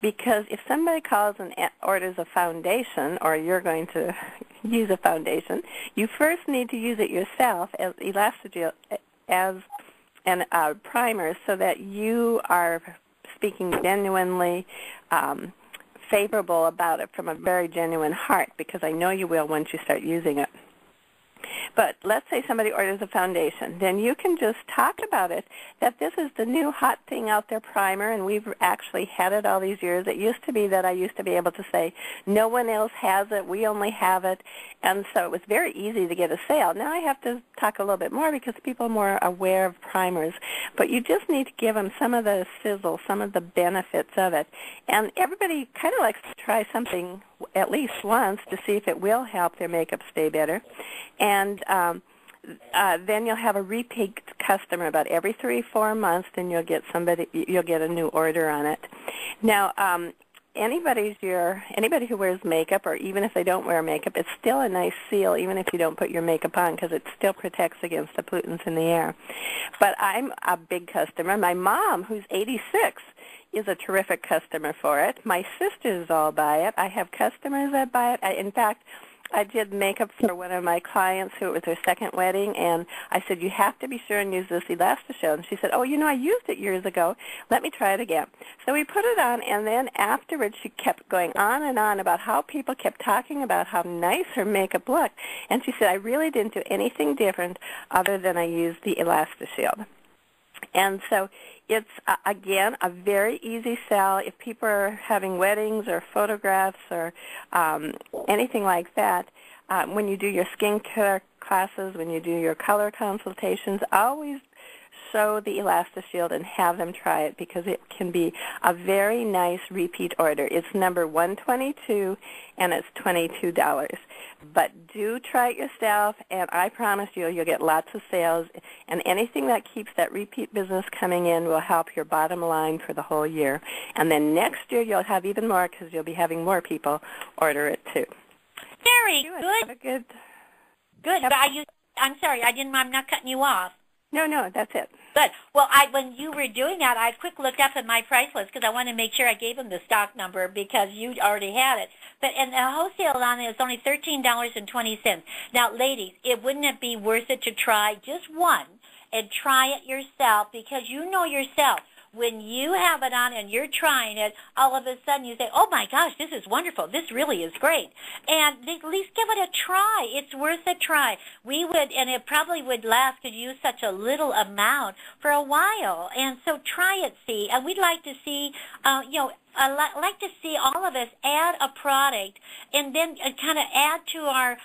Because if somebody calls and orders a foundation, or you're going to use a foundation, you first need to use it yourself as Elastigel, as a primer, so that you are speaking genuinely favorable about it from a very genuine heart, because I know you will once you start using it. But let's say somebody orders a foundation. Then you can just talk about it, that this is the new hot thing out there, primer, and we've actually had it all these years. It used to be that I used to be able to say, no one else has it, we only have it, and so it was very easy to get a sale. Now I have to talk a little bit more because people are more aware of primers. But you just need to give them some of the sizzle, some of the benefits of it. And everybody kind of likes to try something at least once to see if it will help their makeup stay better. And then you'll have a repeat customer about every 3-4 months. Then you'll get a new order on it. Now, anybody who wears makeup, or even if they don't wear makeup, it's still a nice seal, even if you don't put your makeup on, because it still protects against the pollutants in the air. But I'm a big customer. My mom, who's 86, is a terrific customer for it. My sisters all buy it. I have customers that buy it. In fact, I did makeup for one of my clients who it was her second wedding, and I said, you have to be sure and use this Elastigel. And she said, oh, I used it years ago. Let me try it again. So we put it on, and then afterwards she kept going on and on about how people kept talking about how nice her makeup looked. And she said, I really didn't do anything different other than I used the Elastigel. And so it's, again, a very easy sell. If people are having weddings or photographs or anything like that, when you do your skincare classes, when you do your color consultations, always show the Elastigel and have them try it, because it can be a very nice repeat order. It's number 122, and it's $22. But do try it yourself, and I promise you, you'll get lots of sales, and anything that keeps that repeat business coming in will help your bottom line for the whole year. And then next year you'll have even more, because you'll be having more people order it too. Very good. Have a good. Good. I'm sorry, I'm not cutting you off. No, that's it. Good. Well, when you were doing that, I quick looked up at my price list because I wanted to make sure I gave them the stock number because you already had it. And the wholesale on it is only $13.20. Now, ladies, wouldn't it be worth it to try just one and try it yourself, because you know yourself, when you have it on and you're trying it, all of a sudden you say, oh, my gosh, this is wonderful. This really is great. And at least give it a try. It's worth a try. We would, and it probably would last because you use such a little amount for a while. And so try it, see. And we'd like to see, I'd like to see all of us add a product and then kind of add to our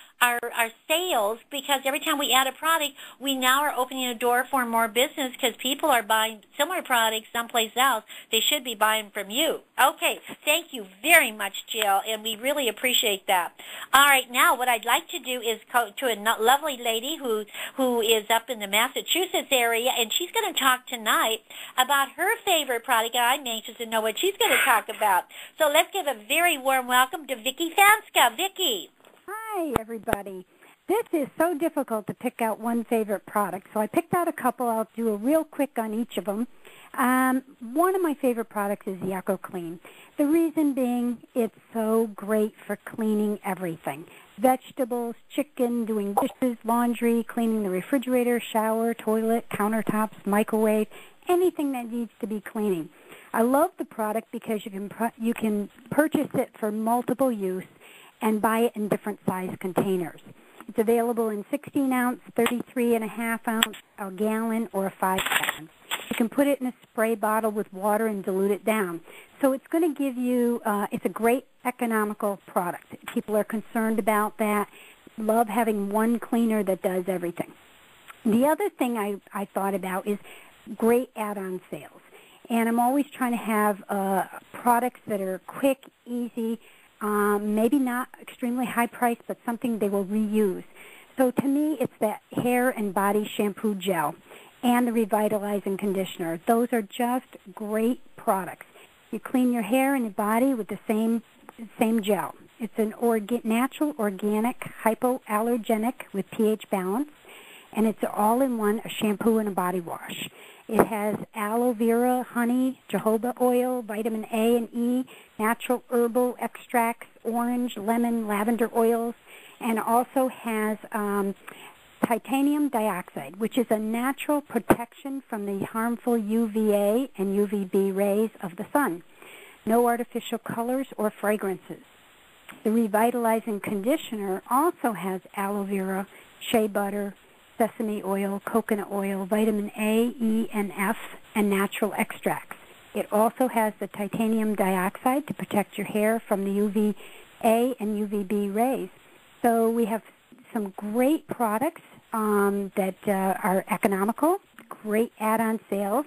sales, because every time we add a product, we now are opening a door for more business, because people are buying similar products someplace else. They should be buying from you. Okay, thank you very much, Jill, and we really appreciate that. All right, now what I'd like to do is go to a lovely lady who is up in the Massachusetts area, and she's going to talk tonight about her favorite product, and I'm anxious to know what she's going to talk about. So let's give a very warm welcome to Vicki Fanska. Vicki. Hi, everybody. This is so difficult to pick out one favorite product, so I picked out a couple. I'll do a real quick on each of them. One of my favorite products is the EcoClean. The reason being, it's so great for cleaning everything. Vegetables, chicken, doing dishes, laundry, cleaning the refrigerator, shower, toilet, countertops, microwave, anything that needs to be cleaning. I love the product because you can purchase it for multiple use and buy it in different size containers. It's available in 16-ounce, 33.5-ounce, a gallon, or a 5-gallon. You can put it in a spray bottle with water and dilute it down. So it's going to give you, it's a great economical product. People are concerned about that, love having one cleaner that does everything. The other thing I thought about is great add-on sales. And I'm always trying to have products that are quick, easy, maybe not extremely high price, but something they will reuse. So to me, it's that hair and body shampoo gel and the revitalizing conditioner. Those are just great products. You clean your hair and your body with the same gel. It's an natural, organic, hypoallergenic with pH balance, and it's all-in-one, a shampoo and a body wash. It has aloe vera, honey, jojoba oil, vitamin A and E, natural herbal extracts, orange, lemon, lavender oils, and also has titanium dioxide, which is a natural protection from the harmful UVA and UVB rays of the sun. No artificial colors or fragrances. The revitalizing conditioner also has aloe vera, shea butter, sesame oil, coconut oil, vitamin A, E, and F, and natural extracts. It also has the titanium dioxide to protect your hair from the UVA and UVB rays. So we have some great products that are economical, great add-on sales.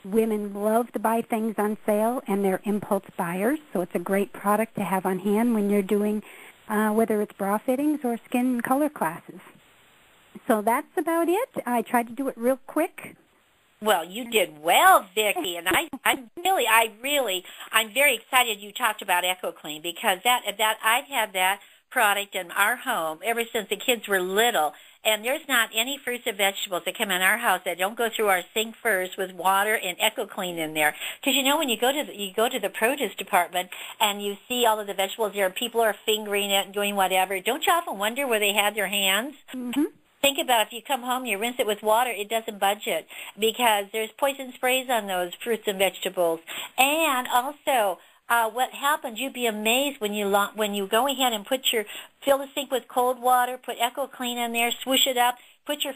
Women love to buy things on sale, and they're impulse buyers, so it's a great product to have on hand when you're doing, whether it's bra fittings or skin and color classes. So that's about it. I tried to do it real quick. Well, you did well, Vicki, and I'm very excited you talked about EcoClean, because that I've had that product in our home ever since the kids were little. And there's not any fruits and vegetables that come in our house that don't go through our sink first with water and EcoClean in there. Because when you go to the produce department and you see all of the vegetables there, and people are fingering it and doing whatever, don't you often wonder where they had their hands? Mm-hmm. Think about if you come home, you rinse it with water, it doesn't budge it, because there's poison sprays on those fruits and vegetables. And also, what happens, you'd be amazed when you go ahead and fill the sink with cold water, put EcoClean in there, swoosh it up, put your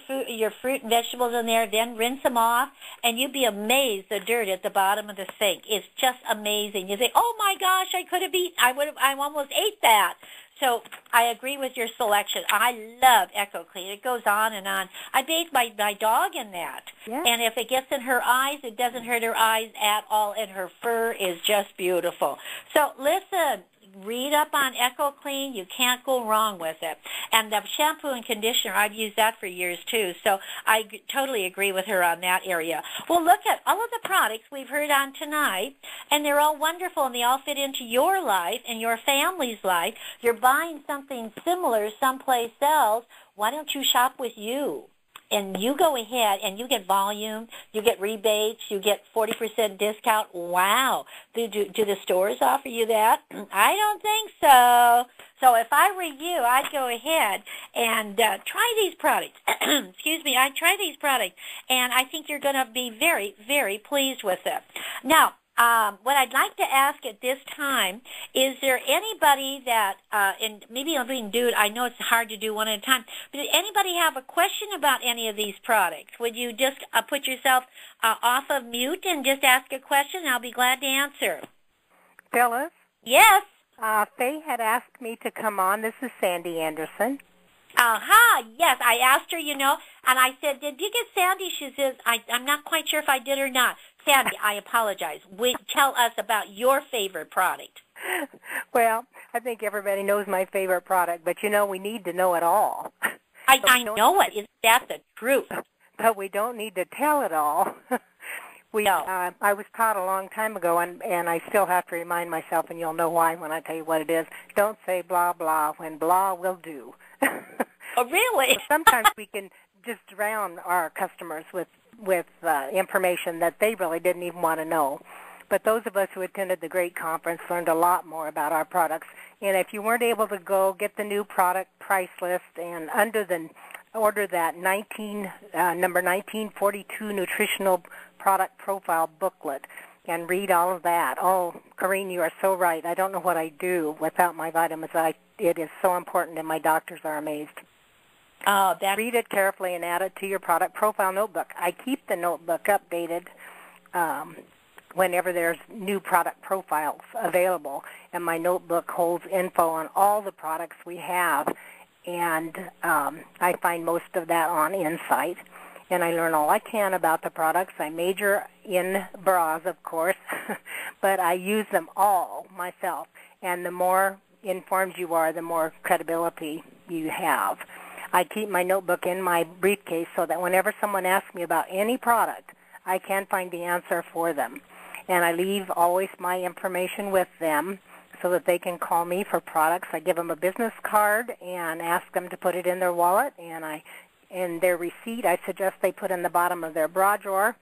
fruit and vegetables in there, then rinse them off, and you'd be amazed the dirt at the bottom of the sink. It's just amazing. You say, oh my gosh, I almost ate that. So I agree with your selection. I love EcoClean. It goes on and on. I bathe my dog in that. Yeah. And if it gets in her eyes, it doesn't hurt her eyes at all, and her fur is just beautiful. So listen, read up on EcoClean. You can't go wrong with it. And the shampoo and conditioner, I've used that for years too. So I totally agree with her on that area. Well, look at all of the products we've heard on tonight, and they're all wonderful, and they all fit into your life and your family's life. You're buying something similar someplace else. Why don't you shop with you? And you go ahead and you get volume, you get rebates, you get 40% discount. Wow. Do the stores offer you that? I don't think so. So if I were you, I'd go ahead and try these products. Excuse me, I'd try these products, and I think you're going to be very, very pleased with it. Now, what I'd like to ask at this time, is there anybody that, and maybe I'm being do it, I know it's hard to do one at a time, but did anybody have a question about any of these products? Would you just put yourself off of mute and just ask a question, and I'll be glad to answer. Phyllis? Yes? Faye had asked me to come on. This is Sandy Anderson. Yes, I asked her, and I said, did you get Sandy? She says, I'm not quite sure if I did or not. Sandy, I apologize. Tell us about your favorite product. Well, I think everybody knows my favorite product, but we need to know it all. I know it. Is that the truth? But we don't need to tell it all. No. I was taught a long time ago, and I still have to remind myself, and you'll know why when I tell you what it is. Don't say blah, blah, when blah will do. Oh, really? Sometimes we can just drown our customers with information that they really didn't even want to know. But those of us who attended the great conference learned a lot more about our products. And if you weren't able to go, get the new product price list, and order that number 1942 nutritional product profile booklet and read all of that. Oh, Corrine, you are so right. I don't know what I do without my vitamins. It is so important, and my doctors are amazed. Oh, read it carefully and add it to your product profile notebook. I keep the notebook updated whenever there's new product profiles available, and my notebook holds info on all the products we have, and I find most of that on Insight, and I learn all I can about the products. I major in bras, of course, but I use them all myself, and the more informed you are, the more credibility you have. I keep my notebook in my briefcase so that whenever someone asks me about any product, I can find the answer for them. And I leave always my information with them so that they can call me for products. I give them a business card and ask them to put it in their wallet, and in their receipt, I suggest they put in the bottom of their bra drawer,